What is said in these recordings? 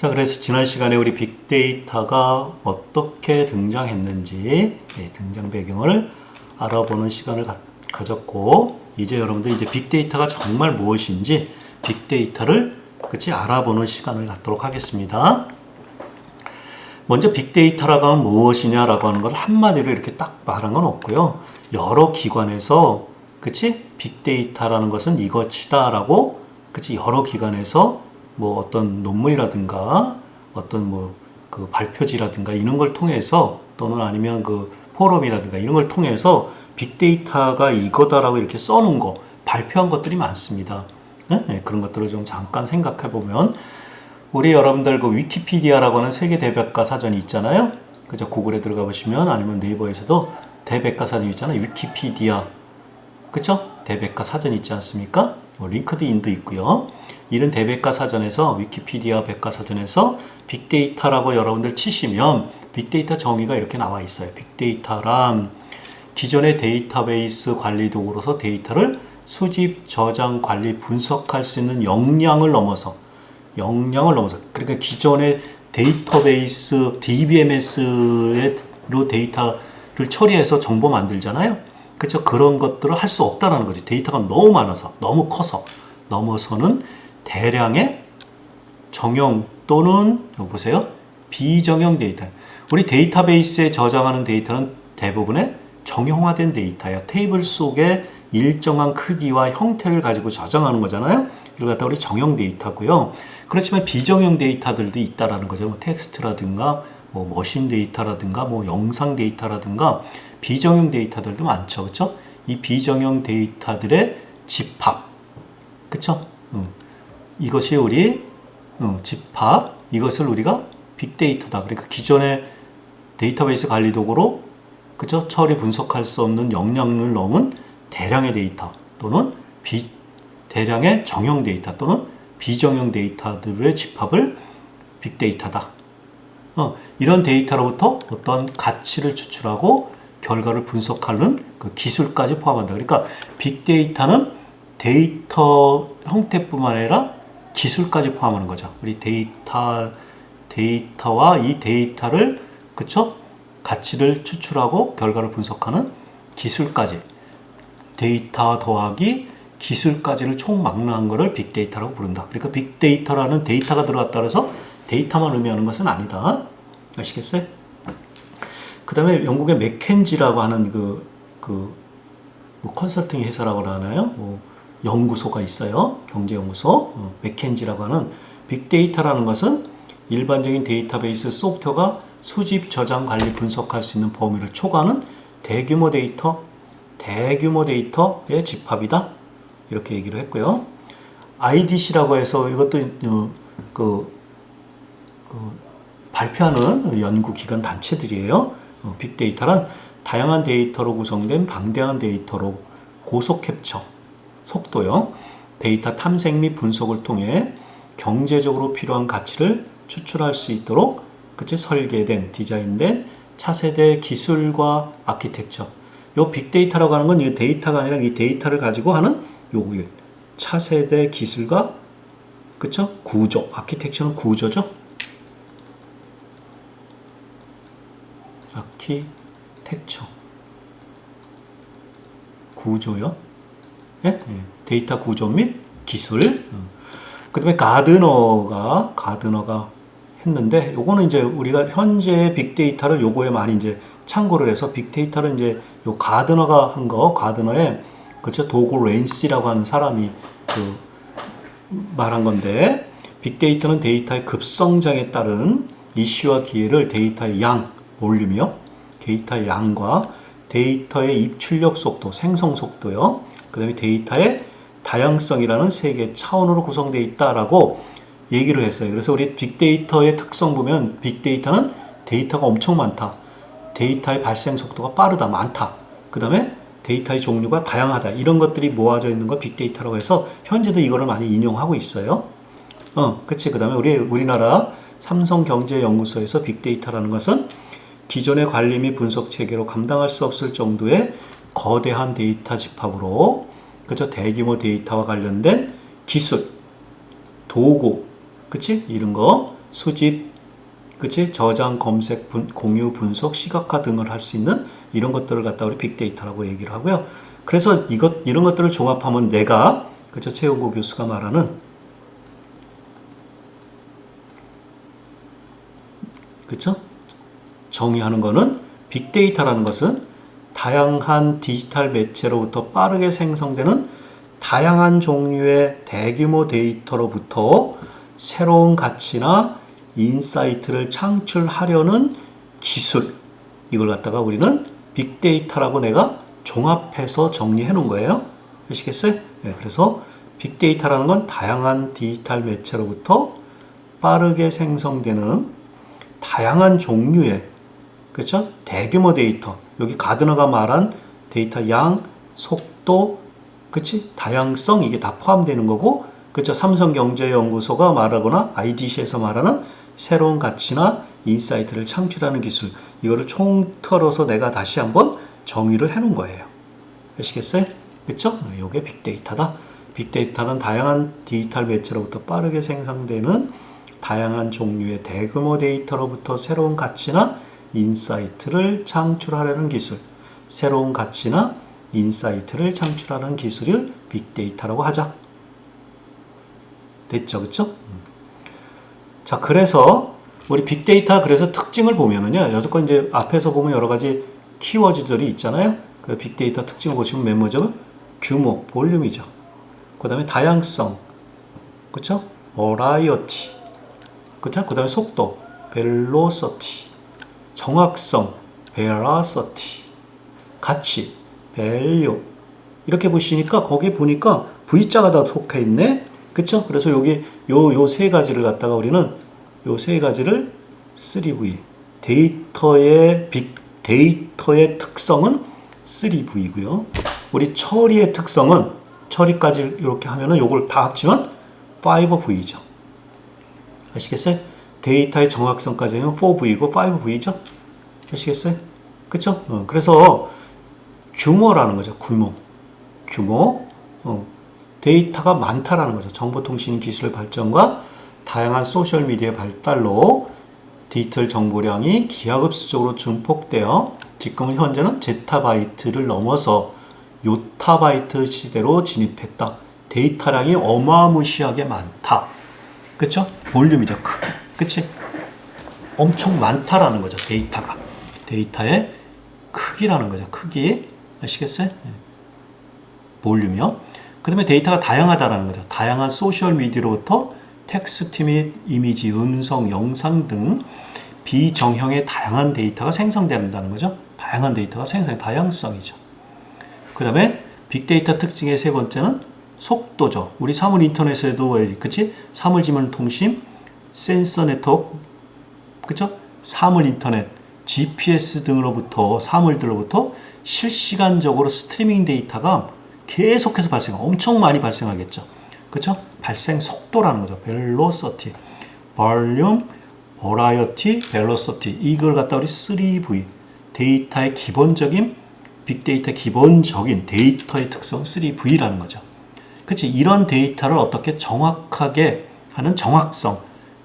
자, 그래서 지난 시간에 우리 빅데이터가 어떻게 등장했는지 등장 배경을 알아보는 시간을 가졌고, 이제 여러분들 이제 빅데이터가 정말 무엇인지 빅데이터를 알아보는 시간을 갖도록 하겠습니다. 먼저 빅데이터라고 하면 무엇이냐라고 하는 걸 한마디로 이렇게 딱 말한 건 없고요. 여러 기관에서 빅데이터라는 것은 이것이다라고 여러 기관에서 뭐 어떤 논문이라든가 어떤 그 발표지라든가 이런 걸 통해서, 또는 아니면 그 포럼이라든가 이런 걸 통해서 빅데이터가 이거다라고 이렇게 써놓은 거, 발표한 것들이 많습니다. 그런 것들을 좀 잠깐 생각해 보면, 우리 여러분들 그 위키피디아라고 하는 세계 대백과 사전이 있잖아요. 그죠? 구글에 들어가 보시면, 아니면 네이버에서도 대백과 사전이 있잖아요. 위키피디아. 그쵸? 대백과 사전이 있지 않습니까? 링크드인도 있고요. 이런 대백과 사전에서, 위키피디아 백과사전에서 빅데이터라고 여러분들 치시면 빅데이터 정의가 이렇게 나와 있어요. 빅데이터란 기존의 데이터베이스 관리 도구로서 데이터를 수집, 저장, 관리, 분석할 수 있는 역량을 넘어서, 그러니까 기존의 데이터베이스, DBMS로 데이터를 처리해서 정보 만들잖아요. 그렇죠? 그런 것들을 할 수 없다라는 거죠. 데이터가 너무 많아서, 너무 커서 넘어서는 대량의 정형 또는 보세요, 비정형 데이터. 우리 데이터베이스에 저장하는 데이터는 대부분의 정형화된 데이터예요. 테이블 속에 일정한 크기와 형태를 가지고 저장하는 거잖아요. 이걸 갖다 우리 정형 데이터고요. 그렇지만 비정형 데이터들도 있다라는 거죠. 뭐 텍스트라든가 뭐 머신 데이터라든가 뭐 영상 데이터라든가 비정형 데이터들도 많죠. 그렇죠? 이 비정형 데이터들의 집합. 그렇죠? 이것이 우리 집합, 이것을 우리가 빅데이터다. 그러니까 기존의 데이터베이스 관리 도구로 그죠? 처리 분석할 수 없는 역량을 넘은 대량의 데이터, 또는 대량의 정형 데이터 또는 비정형 데이터들의 집합을 빅데이터다. 이런 데이터로부터 어떤 가치를 추출하고 결과를 분석하는 그 기술까지 포함한다. 그러니까 빅데이터는 데이터 형태뿐만 아니라 기술까지 포함하는 거죠. 우리 데이터와 이 데이터를 가치를 추출하고 결과를 분석하는 기술까지, 데이터 더하기 기술까지를 총망라한 것을 빅데이터라고 부른다. 그러니까 빅데이터라는 데이터가 들어갔다 해서 데이터만 의미하는 것은 아니다. 아시겠어요? 그 다음에 영국의 맥켄지라고 하는 뭐 컨설팅 회사라고 하나요? 연구소가 있어요. 경제연구소. 맥켄지라고 하는, 빅데이터라는 것은 일반적인 데이터베이스 소프트웨어가 수집, 저장, 관리, 분석할 수 있는 범위를 초과하는 대규모 데이터의 집합이다. 이렇게 얘기를 했고요. IDC라고 해서 이것도 발표하는 연구기관 단체들이에요. 빅데이터란 다양한 데이터로 구성된 방대한 데이터로 고속 캡처, 속도요, 데이터 탐색 및 분석을 통해 경제적으로 필요한 가치를 추출할 수 있도록 설계된, 디자인된 차세대 기술과 아키텍처. 요 빅데이터라고 하는 건 이 데이터가 아니라 이 데이터를 가지고 하는 요 차세대 기술과 구조, 아키텍처는 구조죠. 아키텍처, 구조요. 예? 데이터 구조 및 기술. 그 다음에 가드너가 했는데, 요거는 이제 우리가 현재 빅데이터를 요거에 많이 이제 참고를 해서, 빅데이터를 이제 요 가드너가 한 거, 가드너의 도고 렌시라고 하는 사람이 말한 건데, 빅데이터는 데이터의 급성장에 따른 이슈와 기회를 데이터의 양, 볼륨이요, 데이터의 양과 데이터의 입출력 속도, 생성 속도요, 그 다음에 데이터의 다양성이라는 세 개의 차원으로 구성되어 있다라고 얘기를 했어요. 그래서 우리 빅데이터의 특성 보면, 빅데이터는 데이터가 엄청 많다, 데이터의 발생 속도가 빠르다, 많다, 그 다음에 데이터의 종류가 다양하다, 이런 것들이 모아져 있는 걸 빅데이터라고 해서 현재도 이거를 많이 인용하고 있어요. 그 다음에 우리나라 삼성경제연구소에서 빅데이터라는 것은 기존의 관리 및 분석 체계로 감당할 수 없을 정도의 거대한 데이터 집합으로 대규모 데이터와 관련된 기술, 도구, 이런 거, 수집, 그치? 저장, 검색, 공유, 분석, 시각화 등을 할 수 있는 이런 것들을 갖다 우리 빅데이터라고 얘기를 하고요. 그래서 이런 것들을 종합하면 내가, 그쵸? 최용구 교수가 말하는, 그쵸? 정의하는 거는 빅데이터라는 것은 다양한 디지털 매체로부터 빠르게 생성되는 다양한 종류의 대규모 데이터로부터 새로운 가치나 인사이트를 창출하려는 기술, 이걸 갖다가 우리는 빅데이터라고 내가 종합해서 정리해 놓은 거예요. 아시겠어요? 네, 그래서 빅데이터라는 건 다양한 디지털 매체로부터 빠르게 생성되는 다양한 종류의, 그렇죠? 대규모 데이터, 여기 가드너가 말한 데이터 양, 속도, 그치? 다양성, 이게 다 포함되는 거고, 그렇죠? 삼성경제연구소가 말하거나 IDC에서 말하는 새로운 가치나 인사이트를 창출하는 기술, 이거를 총틀어서 내가 다시 한번 정의를 해놓은 거예요. 아시겠어요? 그렇죠? 이게 빅데이터다. 빅데이터는 다양한 디지털 매체로부터 빠르게 생성되는 다양한 종류의 대규모 데이터로부터 새로운 가치나 인사이트를 창출하려는 기술, 새로운 가치나 인사이트를 창출하는 기술을 빅데이터라고 하자. 됐죠? 그쵸? 자, 그래서 우리 빅데이터 그래서 특징을 보면은요, 여태껏 이제 앞에서 보면 여러 가지 키워드들이 있잖아요. 그래서 빅데이터 특징을 보시면 맨 먼저 규모, 볼륨이죠. 그 다음에 다양성, 그쵸? 버라이어티, 그쵸? 그 다음에 속도, 벨로서티, 정확성, 베라서티, 가치, 밸류. 이렇게 보시니까 거기 보니까 V자가 다 속해 있네. 그쵸? 그래서 여기 요 세 가지를 갖다가 우리는 요 세 가지를 3V. 데이터의 빅데이터의 특성은 3V고요. 우리 처리의 특성은 처리까지 이렇게 하면은 요걸 다 합치면 5V죠. 아시겠어요? 데이터의 정확성까지 하면 4V고 5V죠. 아시겠어요? 그쵸? 그래서 규모라는 거죠. 규모. 데이터가 많다라는 거죠. 정보통신 기술 발전과 다양한 소셜미디어의 발달로 디지털 정보량이 기하급수적으로 증폭되어 지금은 현재는 제타바이트를 넘어서 요타바이트 시대로 진입했다. 데이터량이 어마무시하게 많다. 그쵸? 볼륨이죠. 크기. 그치? 엄청 많다라는 거죠. 데이터가. 데이터의 크기라는 거죠. 크기. 아시겠어요? 볼륨이요. 그 다음에 데이터가 다양하다라는 거죠. 다양한 소셜미디어로부터 텍스트 및 이미지, 음성, 영상 등 비정형의 다양한 데이터가 생성된다는 거죠. 다양한 데이터가 다양성이죠. 그 다음에 빅데이터 특징의 세 번째는 속도죠. 우리 사물 인터넷에도, 그치? 사물 지문 통신, 센서 네트워크, 그쵸? 사물 인터넷, GPS 등으로부터, 사물들로부터 실시간적으로 스트리밍 데이터가 계속해서 엄청 많이 발생하겠죠. 그쵸? 발생 속도라는 거죠. velocity, volume, variety, velocity. 이걸 갖다 우리 3V. 데이터의 기본적인, 빅데이터의 기본적인 데이터의 특성 3V라는 거죠. 그치? 이런 데이터를 어떻게 정확하게 하는 정확성,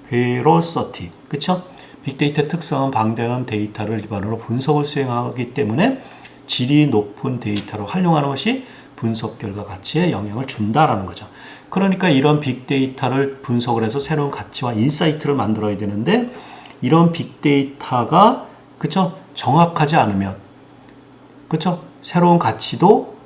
velocity. 그쵸? 빅데이터 특성은 방대한 데이터를 기반으로 분석을 수행하기 때문에 질이 높은 데이터를 활용하는 것이 분석 결과 가치에 영향을 준다라는 거죠. 그러니까 이런 빅데이터를 분석을 해서 새로운 가치와 인사이트를 만들어야 되는데 이런 빅데이터가 그쵸? 정확하지 않으면 그쵸? 새로운 가치도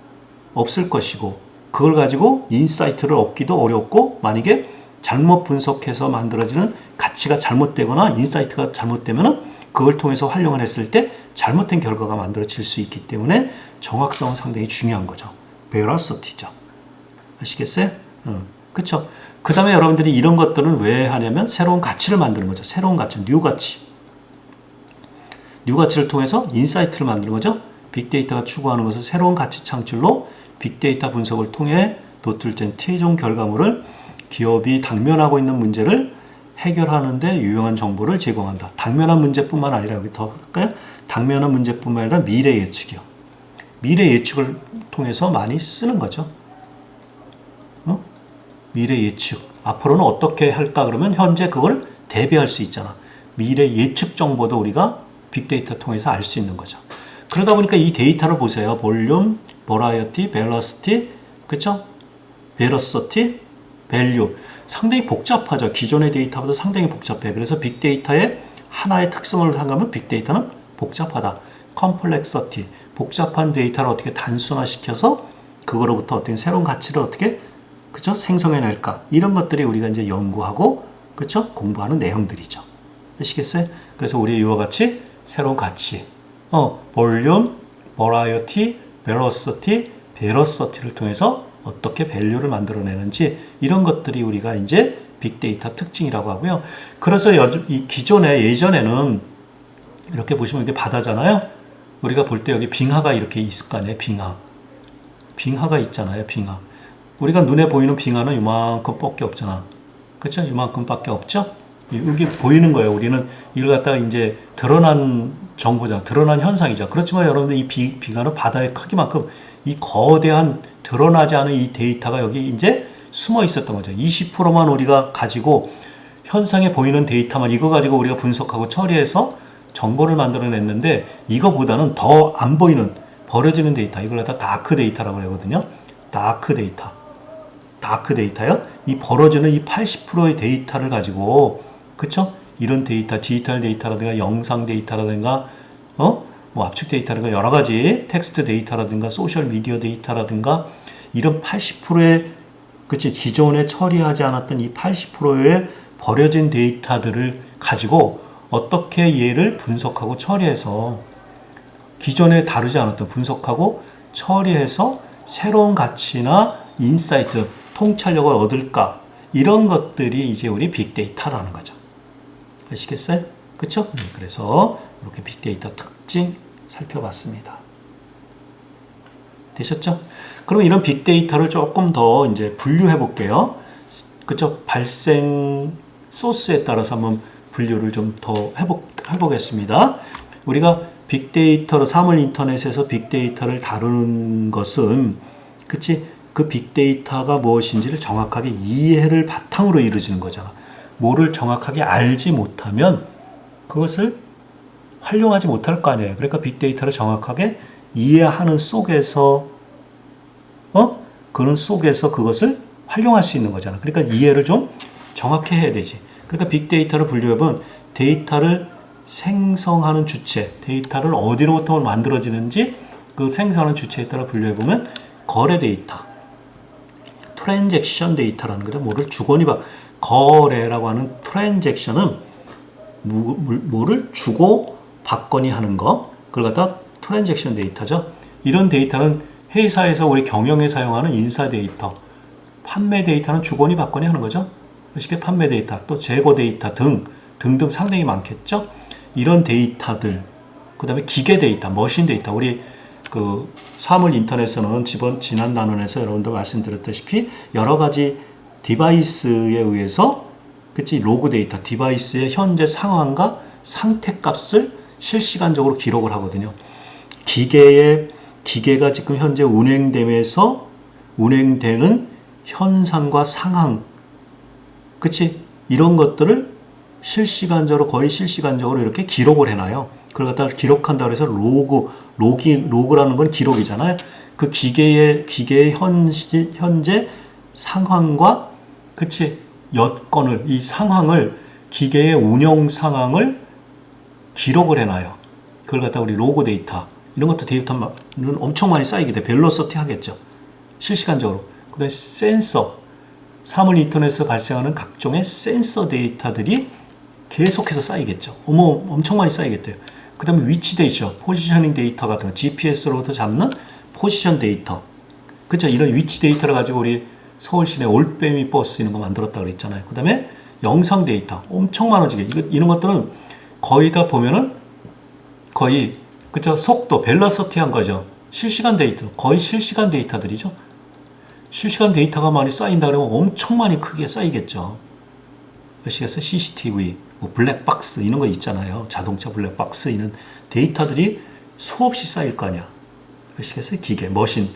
없을 것이고 그걸 가지고 인사이트를 얻기도 어렵고 만약에 잘못 분석해서 만들어지는 가치가 잘못되거나 인사이트가 잘못되면 그걸 통해서 활용을 했을 때 잘못된 결과가 만들어질 수 있기 때문에 정확성은 상당히 중요한 거죠. 베라시티죠. 아시겠어요? 그쵸? 그 다음에 여러분들이 이런 것들은 왜 하냐면 새로운 가치를 만드는 거죠. 새로운 가치, 뉴 가치. 뉴 가치를 통해서 인사이트를 만드는 거죠. 빅데이터가 추구하는 것은 새로운 가치 창출로 빅데이터 분석을 통해 도출된 최종 결과물을 기업이 당면하고 있는 문제를 해결하는 데 유용한 정보를 제공한다. 당면한 문제뿐만 아니라 여기 더 할까요? 당면한 문제뿐만 아니라 미래 예측이요. 미래 예측을 통해서 많이 쓰는 거죠. 미래 예측. 앞으로는 어떻게 할까 그러면 현재 그걸 대비할 수 있잖아. 미래 예측 정보도 우리가 빅데이터 통해서 알 수 있는 거죠. 그러다 보니까 이 데이터를 보세요. 볼륨, 버라이어티, 벨러시티, 그쵸? 베러시티, 밸류. 상당히 복잡하죠. 기존의 데이터보다 상당히 복잡해. 그래서 빅데이터의 하나의 특성을 한다면 빅데이터는 복잡하다. 컴플렉서티, 복잡한 데이터를 어떻게 단순화시켜서 그거로부터 어떤 새로운 가치를 어떻게 그쵸? 생성해낼까? 이런 것들이 우리가 이제 연구하고 그쵸? 공부하는 내용들이죠. 아시겠어요? 그래서 우리 이와 같이 새로운 가치, 볼륨, 버라이어티, 벨로시티, 베러시티를 통해서 어떻게 밸류를 만들어내는지 이런 것들이 우리가 이제 빅데이터 특징이라고 하고요. 그래서 이 예전에는 이렇게 보시면 이게 바다잖아요. 우리가 볼 때 여기 빙하가 이렇게 있을 거 아니에요. 빙하가 있잖아요. 빙하. 우리가 눈에 보이는 빙하는 이만큼 밖에 없잖아. 그쵸? 이만큼밖에 없죠? 여기 보이는 거예요. 우리는 이걸 갖다가 이제 드러난 정보잖아. 드러난 현상이죠. 그렇지만 여러분들 이 빙하는 바다의 크기만큼 이 거대한 드러나지 않은 이 데이터가 여기 이제 숨어 있었던 거죠. 20%만 우리가 가지고 현상에 보이는 데이터만 이거 가지고 우리가 분석하고 처리해서 정보를 만들어냈는데 이거보다는 더 안 보이는 버려지는 데이터 이걸 갖다 다크 데이터라고 하거든요. 다크 데이터요. 이 벌어지는 이 80%의 데이터를 가지고 그쵸? 이런 데이터, 디지털 데이터라든가 영상 데이터라든가 뭐 압축 데이터라든가 여러 가지 텍스트 데이터라든가 소셜 미디어 데이터라든가 이런 80%의 그치 기존에 처리하지 않았던 이 80%의 버려진 데이터들을 가지고 어떻게 얘를 분석하고 처리해서 기존에 다루지 않았던 분석하고 처리해서 새로운 가치나 인사이트, 통찰력을 얻을까 이런 것들이 이제 우리 빅데이터라는 거죠. 아시겠어요? 그쵸? 그래서 이렇게 빅데이터 특징 살펴봤습니다. 되셨죠? 그럼 이런 빅데이터를 조금 더 이제 분류해 볼게요. 그쵸? 발생 소스에 따라서 한번 분류를 좀 더 해보겠습니다. 우리가 빅데이터로 사물 인터넷에서 빅데이터를 다루는 것은 그치? 그 빅데이터가 무엇인지를 정확하게 이해를 바탕으로 이루어지는 거잖아. 뭐를 정확하게 알지 못하면 그것을 활용하지 못할 거 아니에요. 그러니까 빅데이터를 정확하게 이해하는 속에서 그런 속에서 그것을 활용할 수 있는 거잖아. 그러니까 이해를 좀 정확히 해야 되지. 그러니까 빅데이터를 분류해보면 데이터를 생성하는 주체, 데이터를 어디로부터 만들어지는지 그 생성하는 주체에 따라 분류해보면 거래 데이터, 트랜잭션 데이터라는 거죠. 뭐를 주거니 거래라고 하는 트랜잭션은 뭐를 주고 받거니 하는 거, 그걸 갖다 트랜잭션 데이터죠. 이런 데이터는 회사에서 우리 경영에 사용하는 인사 데이터, 판매 데이터는 주거니 받거니 하는 거죠. 쉽게 판매 데이터, 또 재고 데이터 등등 상당히 많겠죠. 이런 데이터들, 그 다음에 기계 데이터, 머신 데이터, 우리 그 사물 인터넷에서는 지난 단원에서 여러분들 말씀드렸다시피 여러 가지 디바이스에 의해서 그치 로그 데이터, 디바이스의 현재 상황과 상태 값을 실시간적으로 기록을 하거든요. 기계가 지금 현재 운행되면서 운행되는 현상과 상황, 그치 이런 것들을 거의 실시간적으로 이렇게 기록을 해놔요. 그걸 갖다가 기록한다고 해서 로그라는 건 기록이잖아요. 그 기계의 현재 상황과 그치 여건을 이 상황을 기계의 운영 상황을 기록을 해놔요. 그걸 갖다가 우리 로그 데이터 이런 것도 데이터는 엄청 많이 쌓이게 돼. 벨로시티 하겠죠. 실시간적으로. 그 다음에 센서 사물 인터넷에서 발생하는 각종의 센서 데이터들이 계속해서 쌓이겠죠. 엄청 많이 쌓이겠대요. 그 다음에 위치 데이터, 포지셔닝 데이터 같은 거, GPS로부터 잡는 포지션 데이터. 그쵸? 이런 위치 데이터를 가지고 우리 서울 시내 올빼미 버스 이런 거 만들었다고 그랬잖아요. 그 다음에 영상 데이터. 엄청 많아지게. 이런 것들은 거의 다 보면은 거의, 그쵸? 속도, 벨러시티한 거죠. 실시간 데이터. 거의 실시간 데이터들이죠. 실시간 데이터가 많이 쌓인다 그러면 엄청 많이 크게 쌓이겠죠. 아시겠어요? CCTV, 뭐 블랙박스 이런 거 있잖아요. 자동차 블랙박스 이런 데이터들이 수없이 쌓일 거 아니야. 아시겠어요? 기계, 머신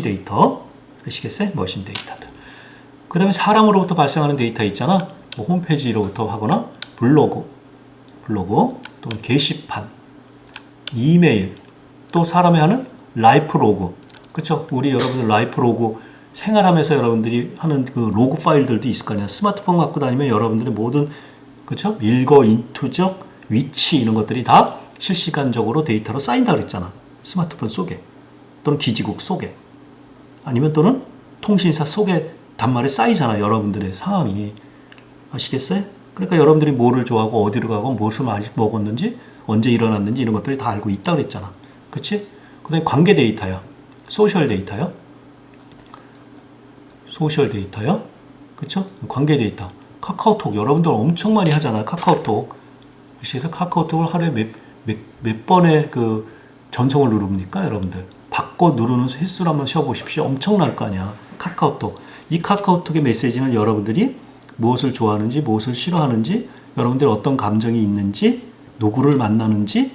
데이터. 아시겠어요? 머신 데이터들. 그 다음에 사람으로부터 발생하는 데이터 있잖아. 뭐 홈페이지로부터 하거나 블로그, 또는 게시판, 이메일, 또 사람이 하는 라이프 로그. 그쵸? 우리 여러분들 라이프 로그 생활하면서 여러분들이 하는 그 로그 파일들도 있을 거 아니야. 스마트폰 갖고 다니면 여러분들의 모든, 그쵸? 일거 인투적 위치 이런 것들이 다 실시간적으로 데이터로 쌓인다 그랬잖아. 스마트폰 속에. 또는 기지국 속에. 아니면 또는 통신사 속에 단말에 쌓이잖아. 여러분들의 상황이. 아시겠어요? 그러니까 여러분들이 뭐를 좋아하고 어디로 가고 무엇을 먹었는지 언제 일어났는지 이런 것들이 다 알고 있다 그랬잖아. 그치? 그 다음에 관계 데이터야. 소셜 데이터야. 그쵸? 관계 데이터. 카카오톡 여러분들 엄청 많이 하잖아요. 카카오톡. 그래서 카카오톡을 하루에 몇 번의 그 전송을 누릅니까? 여러분들. 바꿔 누르는 횟수를 한번 쉬어보십시오. 엄청날 거 아니야. 카카오톡. 이 카카오톡의 메시지는 여러분들이 무엇을 좋아하는지, 무엇을 싫어하는지, 여러분들이 어떤 감정이 있는지, 누구를 만나는지,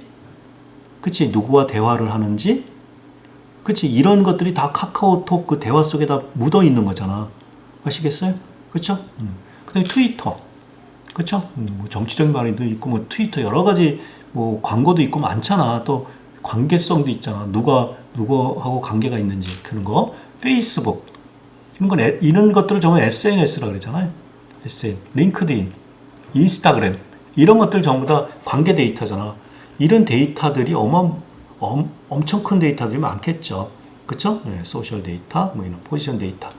그치? 누구와 대화를 하는지, 그치? 이런 것들이 다 카카오톡 그 대화 속에 다 묻어 있는 거잖아. 아시겠어요? 그쵸? 그 다음에 트위터. 그쵸? 뭐 정치적인 말도 있고, 뭐 트위터 여러 가지 뭐 광고도 있고 많잖아. 또 관계성도 있잖아. 누구하고 관계가 있는지. 그런 거. 페이스북. 이런 것들을 전부 SNS라고 그러잖아요. 링크드인, 인스타그램. 이런 것들 전부 다 관계 데이터잖아. 이런 데이터들이 엄청 큰 데이터들이 많겠죠. 그쵸? 네, 소셜 데이터, 뭐 이런 포지션 데이터.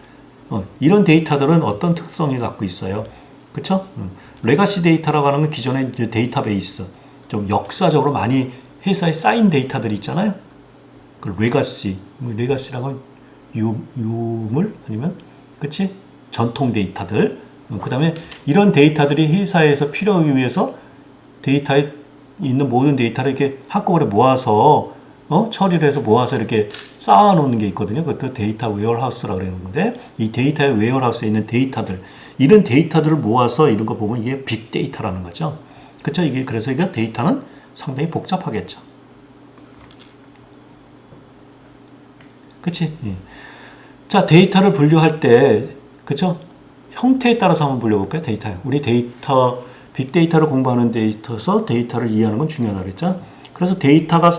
이런 데이터들은 어떤 특성을 갖고 있어요? 그쵸? 레가시 데이터라고 하는 건 기존의 데이터베이스. 좀 역사적으로 많이 회사에 쌓인 데이터들이 있잖아요. 그 레가시라고 하면 유물? 아니면, 그치? 전통 데이터들. 그 다음에 이런 데이터들이 회사에서 필요하기 위해서 데이터에 있는 모든 데이터를 이렇게 한꺼번에 모아서 처리를 해서 모아서 이렇게 쌓아놓는 게 있거든요. 그것도 데이터 웨어하우스라고 그러는 건데 이 데이터의 웨어하우스에 있는 데이터들 이런 데이터들을 모아서 이런 거 보면 이게 빅데이터라는 거죠. 그렇죠? 그래서 이게 데이터는 상당히 복잡하겠죠. 그치? 예. 자, 데이터를 분류할 때 그쵸? 형태에 따라서 한번 불려볼까요? 데이터. 우리 빅데이터를 공부하는 데이터에서 데이터를 이해하는 건 중요하다고 그랬죠? 그래서 데이터가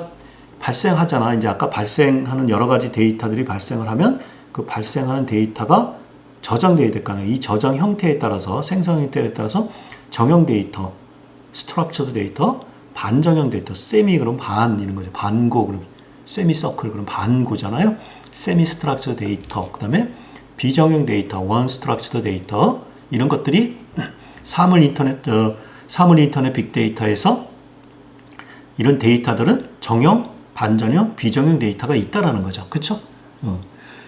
발생하잖아. 이제 아까 발생하는 여러 가지 데이터들이 발생을 하면 그 발생하는 데이터가 저장되어야 될 거 아니에요. 이 저장 형태에 따라서, 생성 형태에 따라서 정형 데이터, 스트럭처드 데이터, 반정형 데이터, 세미 그럼 반 이런 거죠. 반고 그럼 세미 서클 그럼 반고잖아요. 세미 스트럭처드 데이터. 그다음에 비정형 데이터, 원 스트럭처드 데이터 이런 것들이 사물 인터넷 빅데이터에서 이런 데이터들은 정형, 반전형, 비정형 데이터가 있다라는 거죠. 그쵸?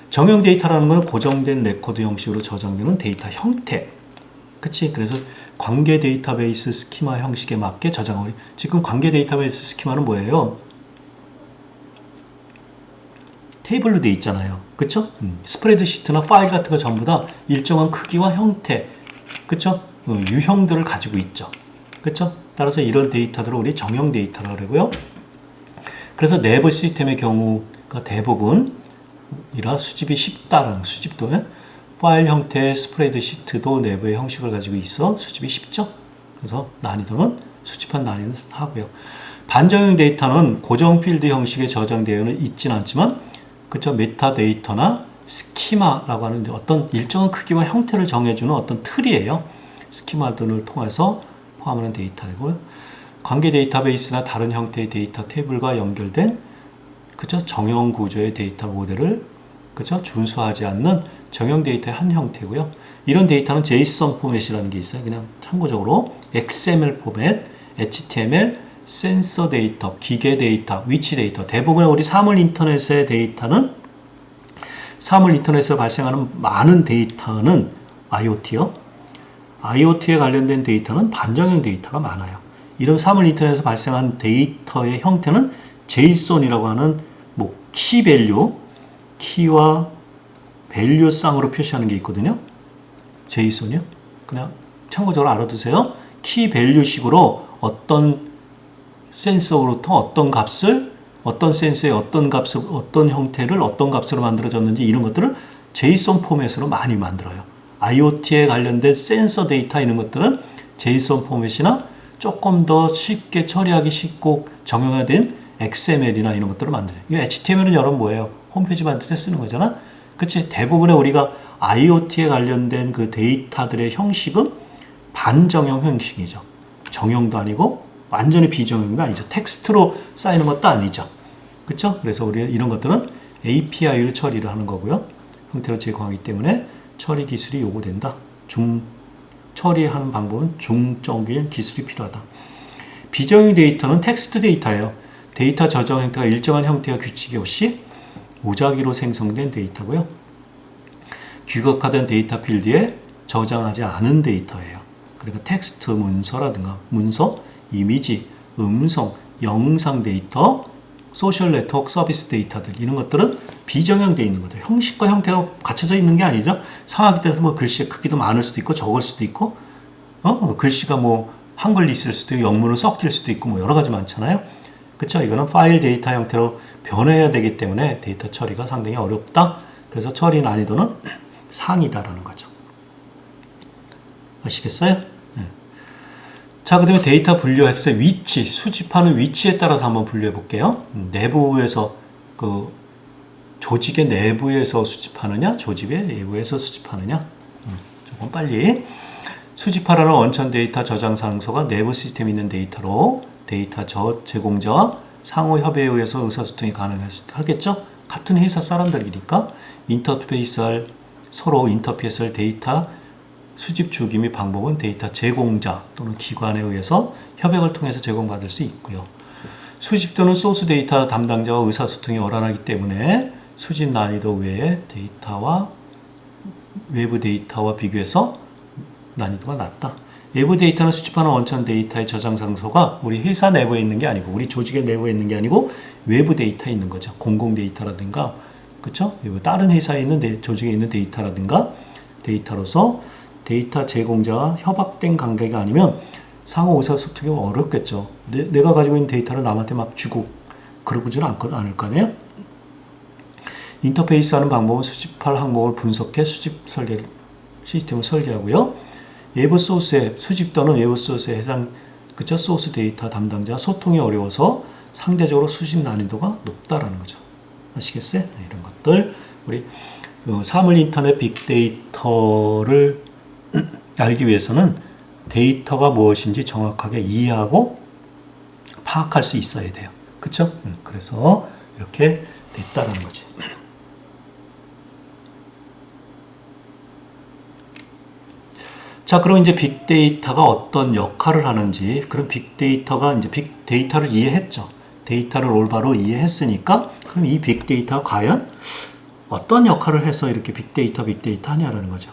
정형 데이터라는 건 고정된 레코드 형식으로 저장되는 데이터 형태. 그치? 그래서 관계 데이터베이스 스키마 형식에 맞게 저장하고 지금 관계 데이터베이스 스키마는 뭐예요? 테이블로 돼 있잖아요. 그쵸? 스프레드시트나 파일 같은 거 전부 다 일정한 크기와 형태, 그쵸? 유형들을 가지고 있죠. 그쵸? 따라서 이런 데이터들을 우리 정형 데이터라고 그러고요. 그래서 내부 시스템의 경우가 대부분 이라 수집이 쉽다라는 수집도 파일 형태의 스프레드시트도 내부의 형식을 가지고 있어 수집이 쉽죠. 그래서 난이도는 수집한 난이도는 하고요. 반정형 데이터는 고정 필드 형식의 저장되어는 있지는 않지만 그쵸 메타데이터나 스키마라고 하는 어떤 일정한 크기와 형태를 정해주는 어떤 틀이에요. 스키마 등을 통해서 포함하는 데이터이고요. 관계 데이터베이스나 다른 형태의 데이터 테이블과 연결된 그죠? 정형 구조의 데이터 모델을 그죠? 준수하지 않는 정형 데이터의 한 형태고요. 이런 데이터는 JSON 포맷이라는 게 있어요. 그냥 참고적으로 XML 포맷, HTML, 센서 데이터, 기계 데이터, 위치 데이터. 대부분 우리 사물 인터넷의 데이터는 사물 인터넷에서 발생하는 많은 데이터는 IoT요. IoT에 관련된 데이터는 반정형 데이터가 많아요. 이런 사물 인터넷에서 발생한 데이터의 형태는 JSON이라고 하는 뭐 키밸류, 키와 밸류 쌍으로 표시하는 게 있거든요. JSON이요. 그냥 참고적으로 알아두세요. 키밸류식으로 어떤 센서로부터 어떤 값을 어떤 센서의 어떤 값을 어떤 형태를 어떤 값으로 만들어졌는지 이런 것들을 JSON 포맷으로 많이 만들어요. IoT에 관련된 센서 데이터 이런 것들은 JSON 포맷이나 조금 더 쉽게 처리하기 쉽고 정형화된 XML이나 이런 것들을 만들어요. 이 HTML은 여러분 뭐예요? 홈페이지 만들 때 쓰는 거잖아? 그치? 대부분의 우리가 IoT에 관련된 그 데이터들의 형식은 반정형 형식이죠. 정형도 아니고 완전히 비정형도 아니죠. 텍스트로 쌓이는 것도 아니죠. 그쵸? 그래서 우리 이런 것들은 API로 처리를 하는 거고요. 형태로 제공하기 때문에 처리 기술이 요구된다. 처리하는 방법은 중적인 기술이 필요하다. 비정형 데이터는 텍스트 데이터예요. 데이터 저장 형태가 일정한 형태와 규칙이 없이 무작위로 생성된 데이터고요. 규격화된 데이터 필드에 저장하지 않은 데이터예요. 그러니까 텍스트 문서라든가 문서, 이미지, 음성, 영상 데이터, 소셜 네트워크 서비스 데이터들 이런 것들은 비정형 되어 있는 거죠. 형식과 형태가 갖춰져 있는 게 아니죠. 상하기 때문에 뭐 글씨의 크기도 많을 수도 있고 적을 수도 있고 글씨가 뭐 한글이 있을 수도 있고 영문으로 섞일 수도 있고 뭐 여러 가지 많잖아요. 그렇죠? 이거는 파일 데이터 형태로 변해야 되기 때문에 데이터 처리가 상당히 어렵다. 그래서 처리 난이도는 상이다라는 거죠. 아시겠어요? 네. 자, 그 다음에 데이터 분류했을 때 위치, 수집하는 위치에 따라서 한번 분류해 볼게요. 내부에서 조직의 내부에서 수집하느냐, 조직의 외부에서 수집하느냐. 조금 빨리. 수집하라는 원천 데이터 저장 장소가 내부 시스템에 있는 데이터로 데이터 제공자와 상호 협의에 의해서 의사소통이 가능하겠죠? 같은 회사 사람들이니까 서로 인터페이스할 데이터 수집 주기 및 방법은 데이터 제공자 또는 기관에 의해서 협약을 통해서 제공받을 수 있고요. 수집 또는 소스 데이터 담당자와 의사소통이 원활하기 때문에 수집 난이도 외에 외부 데이터와 비교해서 난이도가 낮다. 외부 데이터는 수집하는 원천 데이터의 저장 장소가 우리 회사 내부에 있는 게 아니고 우리 조직의 내부에 있는 게 아니고 외부 데이터에 있는 거죠. 공공 데이터라든가 그렇죠? 다른 회사에 있는 조직에 있는 데이터라든가 데이터로서 데이터 제공자와 협약된 관계가 아니면 상호 의사소통이 어렵겠죠. 내가 가지고 있는 데이터를 남한테 막 주고 그러지는 않을 거 아니에요? 인터페이스하는 방법은 수집할 항목을 분석해 시스템을 설계하고요. 외부 소스에 수집 또는 외부 소스에 해당 소스 데이터 담당자 소통이 어려워서 상대적으로 수집 난이도가 높다라는 거죠. 아시겠어요? 네, 이런 것들 우리 사물 인터넷 빅데이터를 알기 위해서는 데이터가 무엇인지 정확하게 이해하고 파악할 수 있어야 돼요. 그쵸? 그래서 이렇게 됐다라는 거지. 자, 그럼 이제 빅데이터가 어떤 역할을 하는지, 그럼 빅데이터가 이제 빅데이터를 이해했죠. 데이터를 올바로 이해했으니까, 그럼 이 빅데이터가 과연 어떤 역할을 해서 이렇게 빅데이터 하냐라는 거죠.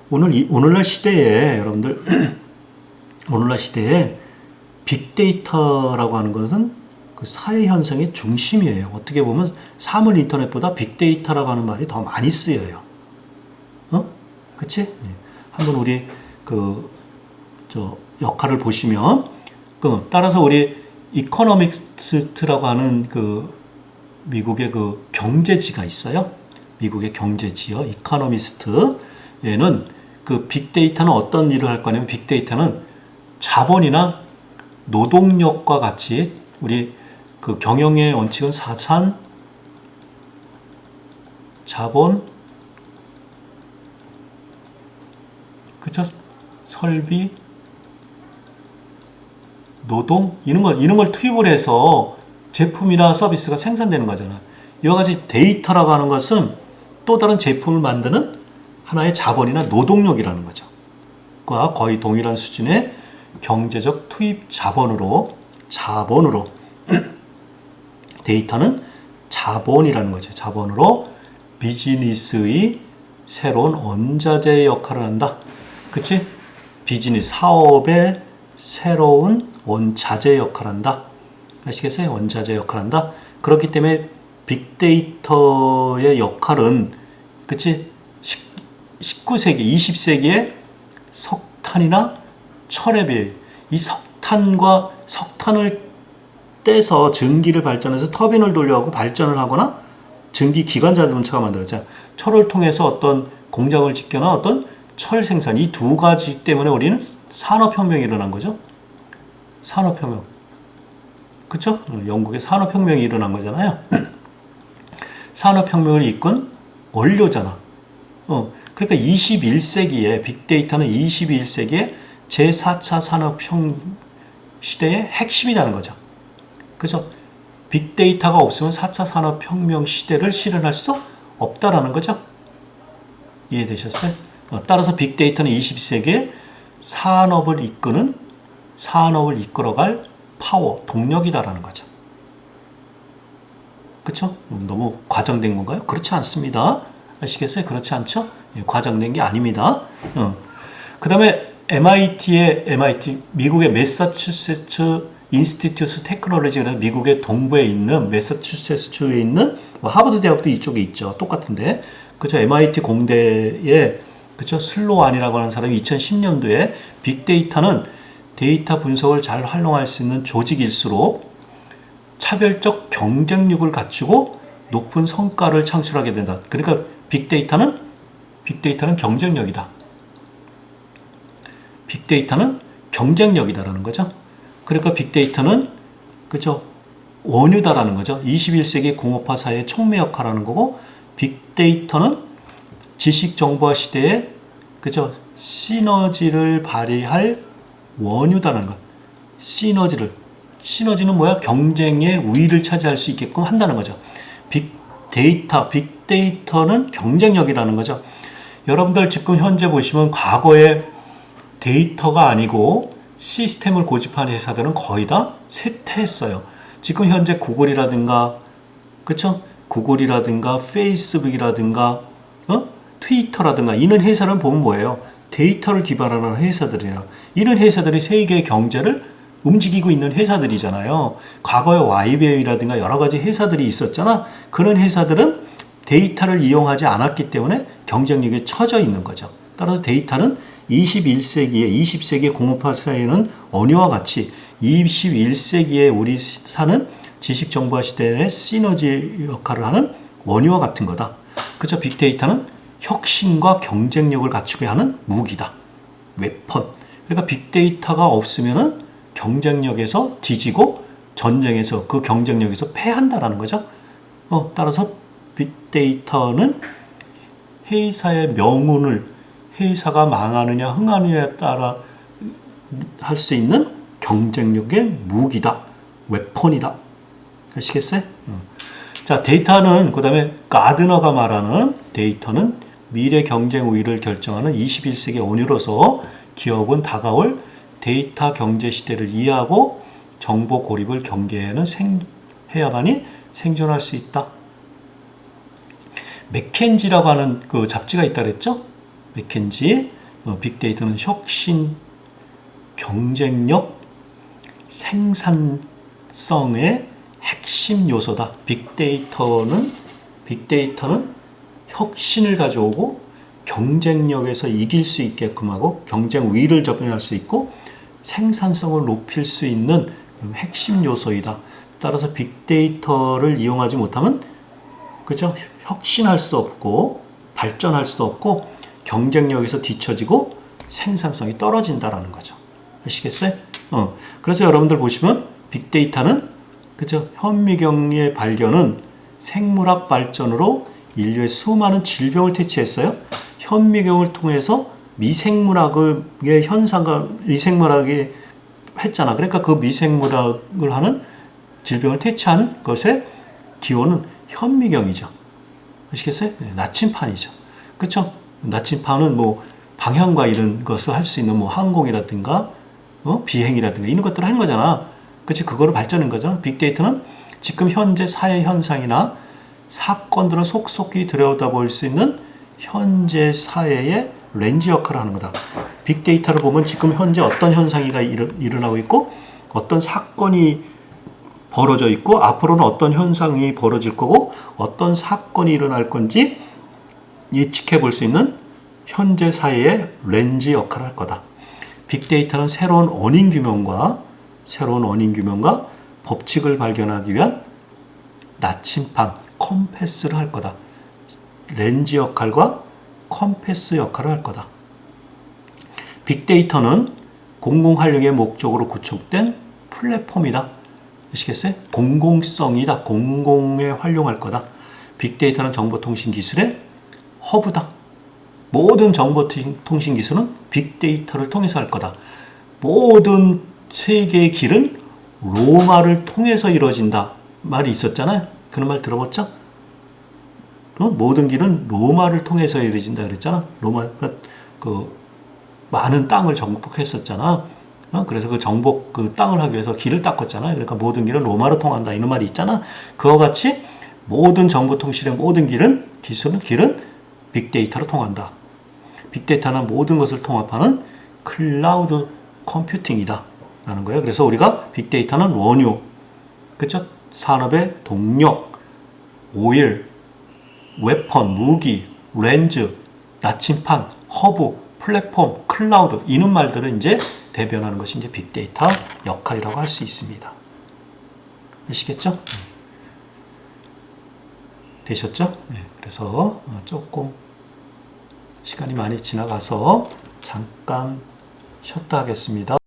오늘날 시대에, 여러분들, 오늘날 시대에 빅데이터라고 하는 것은 그 사회 현상의 중심이에요. 어떻게 보면 사물 인터넷보다 빅데이터라고 하는 말이 더 많이 쓰여요. 그치? 네. 한번 우리 역할을 보시면, 따라서 우리 이코노미스트라고 하는 미국의 경제지가 있어요. 미국의 경제지요. 이코노미스트. 얘는 빅데이터는 어떤 일을 할 거냐면, 빅데이터는 자본이나 노동력과 같이 우리 경영의 원칙은 자산, 자본, 그쵸? 설비, 노동 이런 걸 투입을 해서 제품이나 서비스가 생산되는 거잖아. 이와 같이 데이터라고 하는 것은 또 다른 제품을 만드는 하나의 자본이나 노동력이라는 거죠. 과 거의 동일한 수준의 경제적 투입 자본으로 데이터는 자본이라는 거죠. 자본으로 비즈니스의 새로운 원자재의 역할을 한다. 그치? 비즈니스, 사업의 새로운 원자재 역할을 한다. 아시겠어요? 원자재 역할을 한다. 그렇기 때문에 빅데이터의 역할은, 그치? 19세기, 20세기에 석탄이나 철에 비해 이 석탄을 떼서 전기를 발전해서 터빈을 돌려가고 발전을 하거나 전기 기관 자동차가 만들어져. 철을 통해서 어떤 공장을 짓거나 어떤 철 생산, 이 두 가지 때문에 우리는 산업혁명이 일어난 거죠. 산업혁명. 그쵸? 영국의 산업혁명이 일어난 거잖아요. 산업혁명을 이끈 원료잖아. 그러니까 21세기에 빅데이터는 21세기에 제4차 산업혁명 시대의 핵심이라는 거죠. 그죠? 빅데이터가 없으면 4차 산업혁명 시대를 실현할 수 없다라는 거죠. 이해되셨어요? 따라서 빅데이터는 21세기에 산업을 이끌어갈 파워, 동력이다라는 거죠. 그쵸? 너무 과장된 건가요? 그렇지 않습니다. 아시겠어요? 그렇지 않죠? 과장된 게 아닙니다. 그 다음에 MIT, 미국의 매사추세츠 인스티튜트 테크놀로지, 그래서 미국의 동부에 있는 매사추세츠주에 있는 하버드 대학도 이쪽에 있죠. 똑같은데. 그죠? MIT 공대에 그죠? 슬로안이라고 하는 사람이 2010년도에 빅데이터는 데이터 분석을 잘 활용할 수 있는 조직일수록 차별적 경쟁력을 갖추고 높은 성과를 창출하게 된다. 그러니까 빅데이터는 경쟁력이다. 빅데이터는 경쟁력이다라는 거죠. 그러니까 빅데이터는 그죠? 원유다라는 거죠. 21세기 공업화 사회의 촉매 역할을 하는 거고, 빅데이터는 지식 정보화 시대에 그죠? 시너지를 발휘할 원유다라는 것. 시너지는 뭐야? 경쟁의 우위를 차지할 수 있게끔 한다는 거죠. 빅데이터는 경쟁력이라는 거죠. 여러분들 지금 현재 보시면 과거에 데이터가 아니고 시스템을 고집하는 회사들은 거의 다 쇠퇴했어요. 지금 현재 구글이라든가, 그쵸? 구글이라든가, 페이스북이라든가, 트위터라든가, 이런 회사를 보면 뭐예요? 데이터를 기반하는 회사들이라. 이런 회사들이 세계의 경제를 움직이고 있는 회사들이잖아요. 과거에 YBM이라든가 여러 가지 회사들이 있었잖아. 그런 회사들은 데이터를 이용하지 않았기 때문에 경쟁력에 처져 있는 거죠. 따라서 데이터는 20세기의 공업화 사회는 언유와 같이 21세기에 우리 사는 지식정보화 시대의 시너지 역할을 하는 원유와 같은 거다. 그렇죠? 빅데이터는 혁신과 경쟁력을 갖추게 하는 무기다. 웨펀. 그러니까 빅데이터가 없으면은 경쟁력에서 뒤지고 전쟁에서 그 경쟁력에서 패한다라는 거죠. 따라서 빅데이터는 회사의 명운을 회사가 망하느냐 흥하느냐에 따라 할 수 있는 경쟁력의 무기다. 웨폰이다. 아시겠어요? 자, 데이터는 그 다음에 가드너가 말하는 데이터는 미래 경쟁 우위를 결정하는 21세기 원유로서 기업은 다가올 데이터 경제 시대를 이해하고 정보 고립을 해야만이 생존할 수 있다. 맥켄지라고 하는 그 잡지가 있다 그랬죠? 맥켄지, 빅데이터는 혁신, 경쟁력, 생산성의 핵심 요소다. 빅데이터는 혁신을 가져오고 경쟁력에서 이길 수 있게끔 하고 경쟁 우위를 점령할 수 있고 생산성을 높일 수 있는 핵심 요소이다. 따라서 빅데이터를 이용하지 못하면 그죠? 혁신할 수 없고 발전할 수도 없고 경쟁력에서 뒤처지고 생산성이 떨어진다라는 거죠. 아시겠어요? 그래서 여러분들 보시면 빅데이터는 그죠? 현미경의 발견은 생물학 발전으로 인류의 수많은 질병을 퇴치했어요. 현미경을 통해서 미생물학의 미생물학이 했잖아. 그러니까 그 미생물학을 하는 질병을 퇴치한 것의 기원은 현미경이죠. 아시겠어요? 나침판이죠. 그렇죠? 나침판은 뭐 방향과 이런 것을 할 수 있는 뭐 항공이라든가 비행이라든가 이런 것들을 하는 거잖아. 그렇지? 그거를 발전한 거잖아. 빅데이터는 지금 현재 사회 현상이나 사건들을 속속히 들여다볼 수 있는 현재 사회의 렌즈 역할을 하는 거다. 빅데이터를 보면 지금 현재 어떤 현상이 일어나고 있고 어떤 사건이 벌어져 있고 앞으로는 어떤 현상이 벌어질 거고 어떤 사건이 일어날 건지 예측해 볼 수 있는 현재 사회의 렌즈 역할을 할 거다. 빅데이터는 새로운 원인 규명과 법칙을 발견하기 위한 나침반, 컴패스를 할 거다. 렌즈 역할과 컴패스 역할을 할 거다. 빅데이터는 공공활용의 목적으로 구축된 플랫폼이다. 아시겠어요? 공공성이다. 공공에 활용할 거다. 빅데이터는 정보통신 기술의 허브다. 모든 정보통신 기술은 빅데이터를 통해서 할 거다. 모든 세계의 길은 로마를 통해서 이루어진다. 말이 있었잖아요. 그런 말 들어봤죠? 모든 길은 로마를 통해서 이루어진다 그랬잖아. 로마가 많은 땅을 정복했었잖아. 그래서 그 정복, 그 땅을 하기 위해서 길을 닦았잖아요. 그러니까 모든 길은 로마로 통한다. 이런 말이 있잖아. 그와 같이 모든 정보통신의 모든 길은 빅데이터로 통한다. 빅데이터는 모든 것을 통합하는 클라우드 컴퓨팅이다. 라는 거예요. 그래서 우리가 빅데이터는 원유, 그쵸? 산업의 동력, 오일, 웨폰, 무기, 렌즈, 나침판, 허브, 플랫폼, 클라우드 이런 말들을 이제 대변하는 것이 이제 빅데이터 역할이라고 할 수 있습니다. 아시겠죠? 되셨죠? 네, 그래서 조금 시간이 많이 지나가서 잠깐 쉬었다 하겠습니다.